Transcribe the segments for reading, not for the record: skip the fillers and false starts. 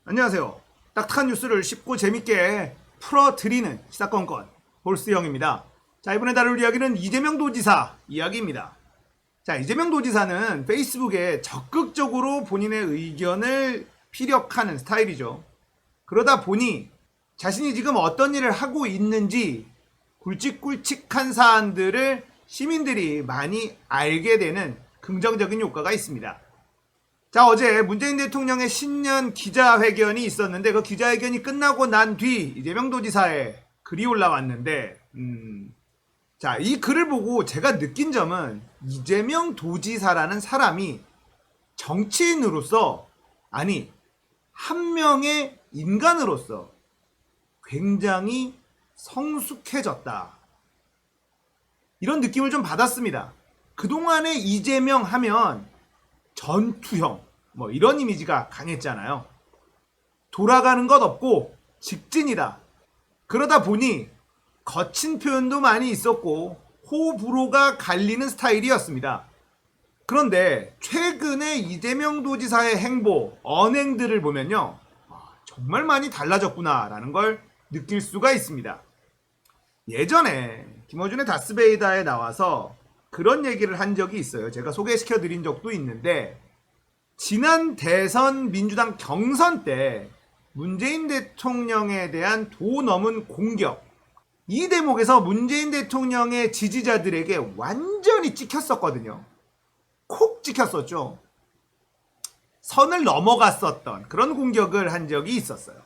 안녕하세요. 딱딱한 뉴스를 쉽고 재밌게 풀어드리는 시사건건 볼스형입니다. 자, 이번에 다룰 이야기는 이재명 도지사 이야기입니다. 자, 이재명 도지사는 페이스북에 적극적으로 본인의 의견을 피력하는 스타일이죠. 그러다 보니 자신이 지금 어떤 일을 하고 있는지 굵직굵직한 사안들을 시민들이 많이 알게 되는 긍정적인 효과가 있습니다. 자, 어제 문재인 대통령의 신년 기자회견이 있었는데 그 기자회견이 끝나고 난 뒤 이재명 도지사의 글이 올라왔는데 자, 이 글을 보고 제가 느낀 점은 이재명 도지사라는 사람이 정치인으로서, 아니 한 명의 인간으로서 굉장히 성숙해졌다, 이런 느낌을 좀 받았습니다. 그동안에 이재명 하면 전투형 뭐 이런 이미지가 강했잖아요. 돌아가는 것 없고 직진이다. 그러다 보니 거친 표현도 많이 있었고 호불호가 갈리는 스타일이었습니다. 그런데 최근에 이재명 도지사의 행보, 언행들을 보면요, 정말 많이 달라졌구나 라는 걸 느낄 수가 있습니다. 예전에 김어준의 다스베이다에 나와서 그런 얘기를 한 적이 있어요. 제가 소개시켜 드린 적도 있는데, 지난 대선 민주당 경선 때 문재인 대통령에 대한 도 넘은 공격, 이 대목에서 문재인 대통령의 지지자들에게 완전히 찍혔었거든요. 콕 찍혔었죠. 선을 넘어갔었던 그런 공격을 한 적이 있었어요.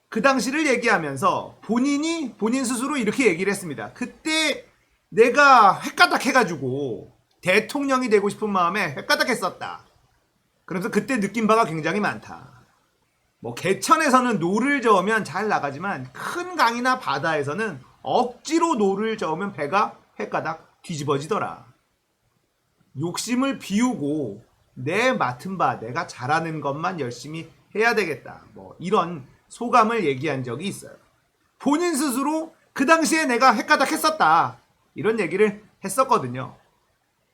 그 당시를 얘기하면서 본인 스스로 이렇게 얘기를 했습니다. 그때 내가 헷가닥 해가지고 대통령이 되고 싶은 마음에 헷가닥 했었다. 그래서 그때 느낀 바가 굉장히 많다. 뭐 개천에서는 노를 저으면 잘 나가지만 큰 강이나 바다에서는 억지로 노를 저으면 배가 헷가닥 뒤집어지더라. 욕심을 비우고 내 맡은 바, 내가 잘하는 것만 열심히 해야 되겠다. 뭐 이런 소감을 얘기한 적이 있어요. 본인 스스로 그 당시에 내가 헷가닥 했었다, 이런 얘기를 했었거든요.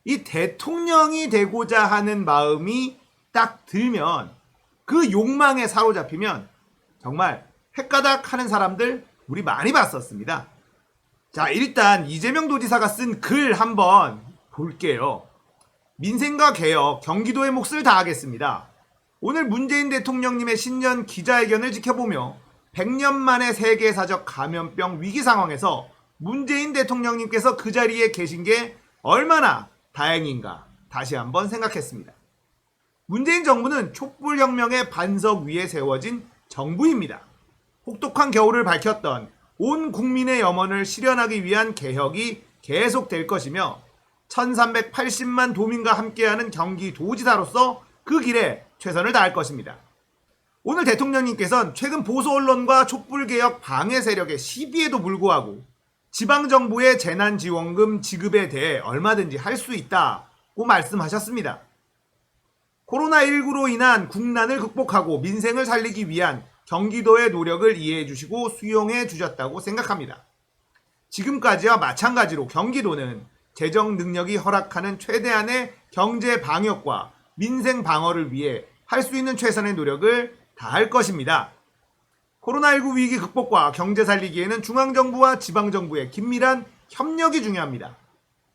이 대통령이 되고자 하는 마음이 딱 들면, 그 욕망에 사로잡히면 정말 헷가닥 하는 사람들 우리 많이 봤었습니다. 자, 일단 이재명 도지사가 쓴 글 한번 볼게요. 민생과 개혁, 경기도의 몫을 다하겠습니다. 오늘 문재인 대통령님의 신년 기자회견을 지켜보며 100년 만에 세계사적 감염병 위기 상황에서 문재인 대통령님께서 그 자리에 계신 게 얼마나 다행인가 다시 한번 생각했습니다. 문재인 정부는 촛불혁명의 반석 위에 세워진 정부입니다. 혹독한 겨울을 밝혔던 온 국민의 염원을 실현하기 위한 개혁이 계속될 것이며 1380만 도민과 함께하는 경기도지사로서 그 길에 최선을 다할 것입니다. 오늘 대통령님께서는 최근 보수 언론과 촛불개혁 방해 세력의 시비에도 불구하고 지방정부의 재난지원금 지급에 대해 얼마든지 할 수 있다고 말씀하셨습니다. 코로나19로 인한 국난을 극복하고 민생을 살리기 위한 경기도의 노력을 이해해 주시고 수용해 주셨다고 생각합니다. 지금까지와 마찬가지로 경기도는 재정 능력이 허락하는 최대한의 경제 방역과 민생 방어를 위해 할 수 있는 최선의 노력을 다할 것입니다. 코로나19 위기 극복과 경제 살리기에는 중앙정부와 지방정부의 긴밀한 협력이 중요합니다.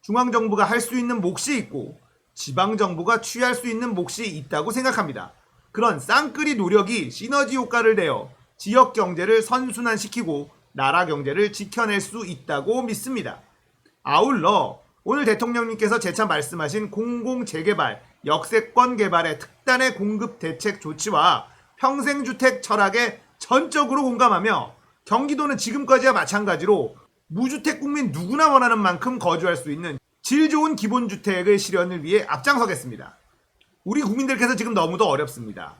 중앙정부가 할 수 있는 몫이 있고 지방정부가 취할 수 있는 몫이 있다고 생각합니다. 그런 쌍끌이 노력이 시너지 효과를 내어 지역 경제를 선순환시키고 나라 경제를 지켜낼 수 있다고 믿습니다. 아울러 오늘 대통령님께서 재차 말씀하신 공공재개발, 역세권 개발의 특단의 공급 대책 조치와 평생주택 철학에 전적으로 공감하며 경기도는 지금까지와 마찬가지로 무주택 국민 누구나 원하는 만큼 거주할 수 있는 질 좋은 기본주택의 실현을 위해 앞장서겠습니다. 우리 국민들께서 지금 너무도 어렵습니다.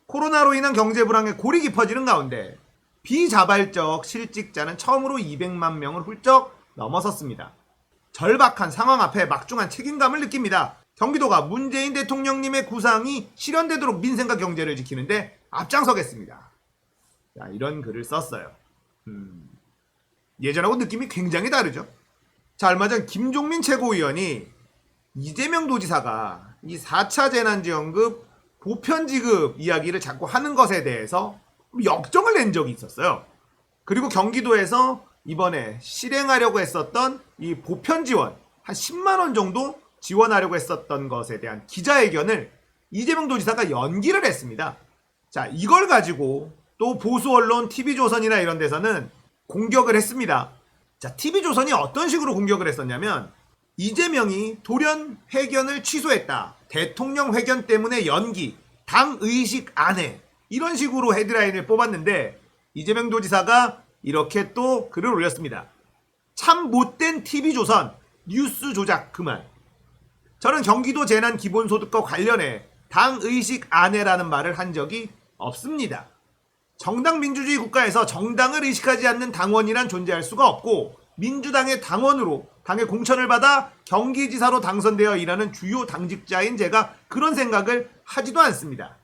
코로나로 인한 경제 불황에 골이 깊어지는 가운데 비자발적 실직자는 처음으로 200만 명을 훌쩍 넘어섰습니다. 절박한 상황 앞에 막중한 책임감을 느낍니다. 경기도가 문재인 대통령님의 구상이 실현되도록 민생과 경제를 지키는데 앞장서겠습니다. 자, 이런 글을 썼어요. 예전하고 느낌이 굉장히 다르죠. 자, 얼마 전 김종민 최고위원이 이재명 도지사가 이 4차 재난지원금 보편지급 이야기를 자꾸 하는 것에 대해서 역정을 낸 적이 있었어요. 그리고 경기도에서 이번에 실행하려고 했었던 이 보편지원 한 10만 원 정도 지원하려고 했었던 것에 대한 기자회견을 이재명 도지사가 연기를 했습니다. 자, 이걸 가지고 또 보수 언론 TV조선이나 이런 데서는 공격을 했습니다. 자, TV조선이 어떤 식으로 공격을 했었냐면 이재명이 돌연 회견을 취소했다. 대통령 회견 때문에 연기, 당 의식 안해 이런 식으로 헤드라인을 뽑았는데 이재명 도지사가 이렇게 또 글을 올렸습니다. 참 못된 TV조선 뉴스 조작 그만. 저는 경기도 재난 기본소득과 관련해 당 의식 안해라는 말을 한 적이 없습니다. 정당 민주주의 국가에서 정당을 의식하지 않는 당원이란 존재할 수가 없고 민주당의 당원으로 당의 공천을 받아 경기지사로 당선되어 일하는 주요 당직자인 제가 그런 생각을 하지도 않습니다.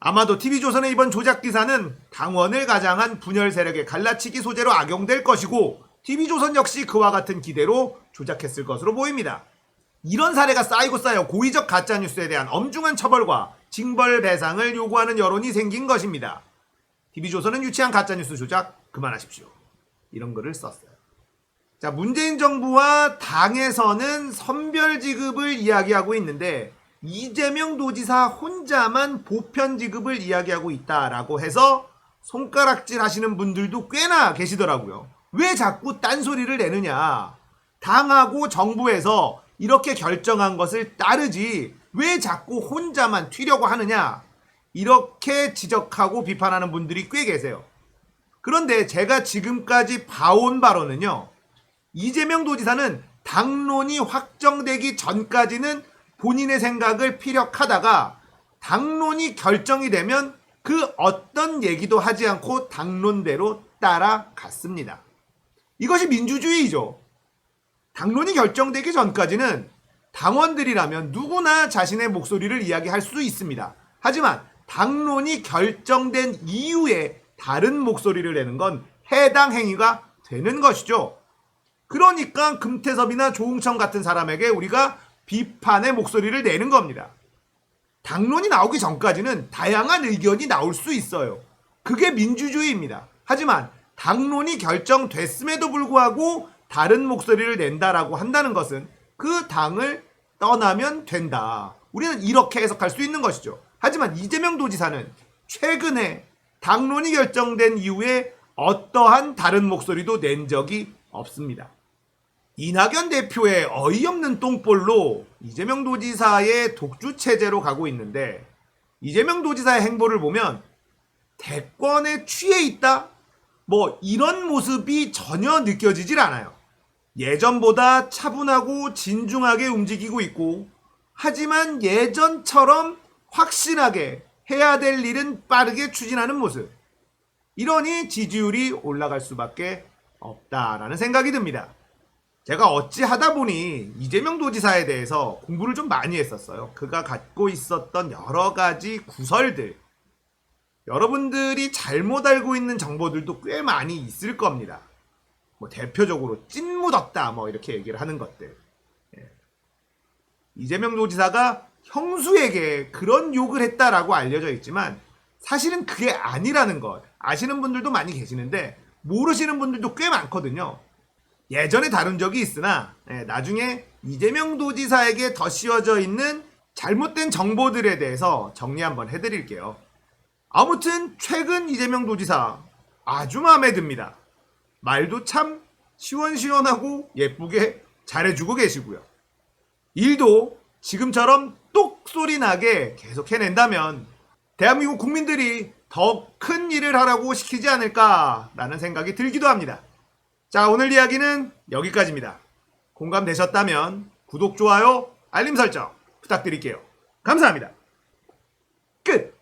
아마도 TV조선의 이번 조작 기사는 당원을 가장한 분열 세력의 갈라치기 소재로 악용될 것이고 TV조선 역시 그와 같은 기대로 조작했을 것으로 보입니다. 이런 사례가 쌓이고 쌓여 고의적 가짜뉴스에 대한 엄중한 처벌과 징벌 배상을 요구하는 여론이 생긴 것입니다. TV조선은 유치한 가짜뉴스 조작 그만하십시오. 이런 글을 썼어요. 자, 문재인 정부와 당에서는 선별지급을 이야기하고 있는데 이재명 도지사 혼자만 보편지급을 이야기하고 있다라고 해서 손가락질 하시는 분들도 꽤나 계시더라고요. 왜 자꾸 딴소리를 내느냐. 당하고 정부에서 이렇게 결정한 것을 따르지 왜 자꾸 혼자만 튀려고 하느냐. 이렇게 지적하고 비판하는 분들이 꽤 계세요. 그런데 제가 지금까지 봐온 바로는요. 이재명 도지사는 당론이 확정되기 전까지는 본인의 생각을 피력하다가 당론이 결정이 되면 그 어떤 얘기도 하지 않고 당론대로 따라갔습니다. 이것이 민주주의이죠. 당론이 결정되기 전까지는 당원들이라면 누구나 자신의 목소리를 이야기할 수 있습니다. 하지만 당론이 결정된 이후에 다른 목소리를 내는 건 해당 행위가 되는 것이죠. 그러니까 금태섭이나 조응천 같은 사람에게 우리가 비판의 목소리를 내는 겁니다. 당론이 나오기 전까지는 다양한 의견이 나올 수 있어요. 그게 민주주의입니다. 하지만 당론이 결정됐음에도 불구하고 다른 목소리를 낸다라고 한다는 것은 그 당을 떠나면 된다. 우리는 이렇게 해석할 수 있는 것이죠. 하지만 이재명 도지사는 최근에 당론이 결정된 이후에 어떠한 다른 목소리도 낸 적이 없습니다. 이낙연 대표의 어이없는 똥볼로 이재명 도지사의 독주체제로 가고 있는데 이재명 도지사의 행보를 보면 대권에 취해 있다? 뭐 이런 모습이 전혀 느껴지질 않아요. 예전보다 차분하고 진중하게 움직이고 있고 하지만 예전처럼 확실하게 해야 될 일은 빠르게 추진하는 모습. 이러니 지지율이 올라갈 수밖에 없다라는 생각이 듭니다. 제가 어찌 하다 보니 이재명 도지사에 대해서 공부를 좀 많이 했었어요. 그가 갖고 있었던 여러 가지 구설들, 여러분들이 잘못 알고 있는 정보들도 꽤 많이 있을 겁니다. 뭐 대표적으로 찐 묻었다 뭐 이렇게 얘기를 하는 것들. 이재명 도지사가 형수에게 그런 욕을 했다라고 알려져 있지만 사실은 그게 아니라는 것 아시는 분들도 많이 계시는데 모르시는 분들도 꽤 많거든요. 예전에 다룬 적이 있으나 나중에 이재명 도지사에게 더 씌워져 있는 잘못된 정보들에 대해서 정리 한번 해드릴게요. 아무튼 최근 이재명 도지사 아주 마음에 듭니다. 말도 참 시원시원하고 예쁘게 잘해주고 계시고요. 일도 지금처럼 똑소리 나게 계속 해낸다면 대한민국 국민들이 더 큰 일을 하라고 시키지 않을까라는 생각이 들기도 합니다. 자, 오늘 이야기는 여기까지입니다. 공감되셨다면 구독, 좋아요, 알림 설정 부탁드릴게요. 감사합니다. 끝!